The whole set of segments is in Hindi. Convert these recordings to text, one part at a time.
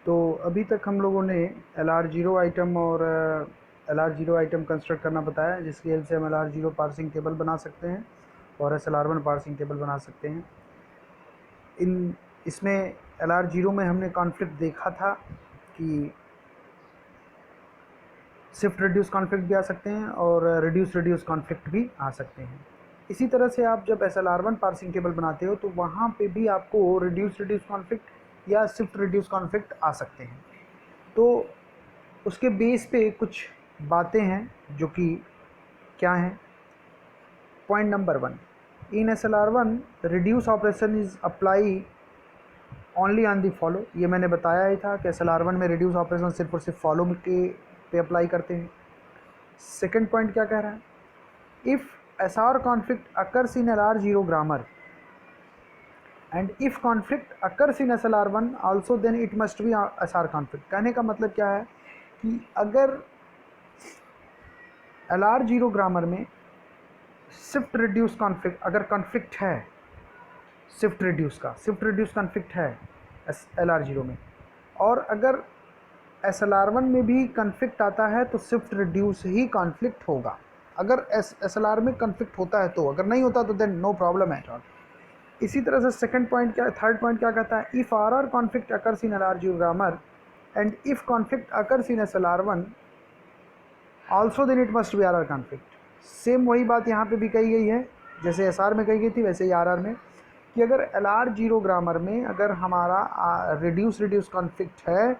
तो अभी तक हम लोगों ने LR0 आइटम और LR0 आइटम कंस्ट्रक्ट करना बताया, जिसकी हेल्प से हम LR0 पार्सिंग टेबल बना सकते हैं और SLR1 पार्सिंग टेबल बना सकते हैं। इसमें LR0 में हमने कॉन्फ्लिक्ट देखा था कि शिफ्ट रिड्यूस कॉन्फ्लिक्ट भी आ सकते हैं और रिड्यूस कॉन्फ्लिक्ट भी आ सकते हैं। इसी तरह से आप जब SLR1 पार्सिंग टेबल बनाते हो तो वहाँ पे भी आपको रिड्यूस कॉन्फ्लिक्ट या शिफ्ट रिड्यूस कॉन्फ्लिक्ट आ सकते हैं। तो उसके बेस पे कुछ बातें हैं जो कि क्या हैं। Point number 1, in SLR1 reduce operation is apply only on the follow. ये मैंने बताया ही था कि SLR1 में रिड्यूस ऑपरेशन सिर्फ और सिर्फ फॉलो के पे अप्लाई करते हैं। सेकेंड पॉइंट क्या कह रहा है, if SR conflict occurs in LR0 grammar and if conflict occurs in SLR1 also then it must be SR conflict। कहने का मतलब क्या है कि अगर LR0 ग्रामर में शिफ्ट रिड्यूस कॉन्फ्लिक्ट अगर कॉन्फ्लिक्ट है, शिफ्ट रिड्यूस कॉन्फ्लिक्ट है LR0 में, और अगर SLR1 में भी कॉन्फ्लिक्ट आता है तो शिफ्ट रिड्यूस ही कॉन्फ्लिक्ट होगा। अगर SLR में कॉन्फ्लिक्ट होता है तो, अगर नहीं होता तो then no problem at all. इसी तरह से थर्ड पॉइंट क्या कहता है, if RR conflict occurs in LR0 grammar and if conflict occurs in SLR1 also then it must be RR conflict. Same वही बात यहाँ पे भी कही गई है जैसे SR में कही गई थी वैसे ही RR में, कि अगर LR0 ग्रामर में अगर हमारा रिड्यूस कॉन्फ्लिक्ट है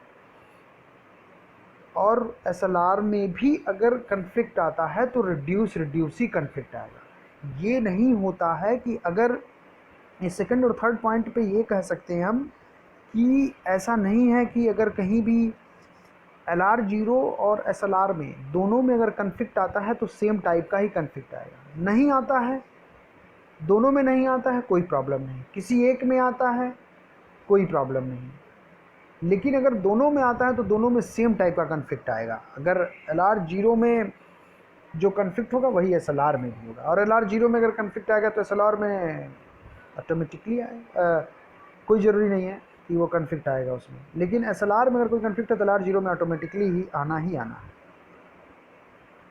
और SLR में भी अगर कन्फ्लिक्ट आता है तो रिड्यूस ही कन्फ्लिक्ट आएगा। ये नहीं होता है कि अगर इस सेकंड और थर्ड पॉइंट पे ये कह सकते हैं हम कि ऐसा नहीं है कि अगर कहीं भी LR0 और SLR में दोनों में अगर कन्फ्लिक्ट आता है तो सेम टाइप का ही कन्फ्लिक्ट आएगा। नहीं आता है, दोनों में नहीं आता है, कोई प्रॉब्लम नहीं। किसी एक में आता है, कोई प्रॉब्लम नहीं। लेकिन अगर दोनों में आता है तो दोनों में सेम टाइप का कन्फ्लिक्ट आएगा। अगर LR0 में जो कन्फ्लिक्ट होगा वही SLR में भी होगा, और LR0 में अगर कन्फ्लिक्ट आएगा तो SLR में ऑटोमेटिकली आएगा। कोई ज़रूरी नहीं है कि वो कन्फ्लिक्ट आएगा उसमें, लेकिन SLR में अगर कोई कन्फ्लिक्ट है तो LR0 में ऑटोमेटिकली ही आना है।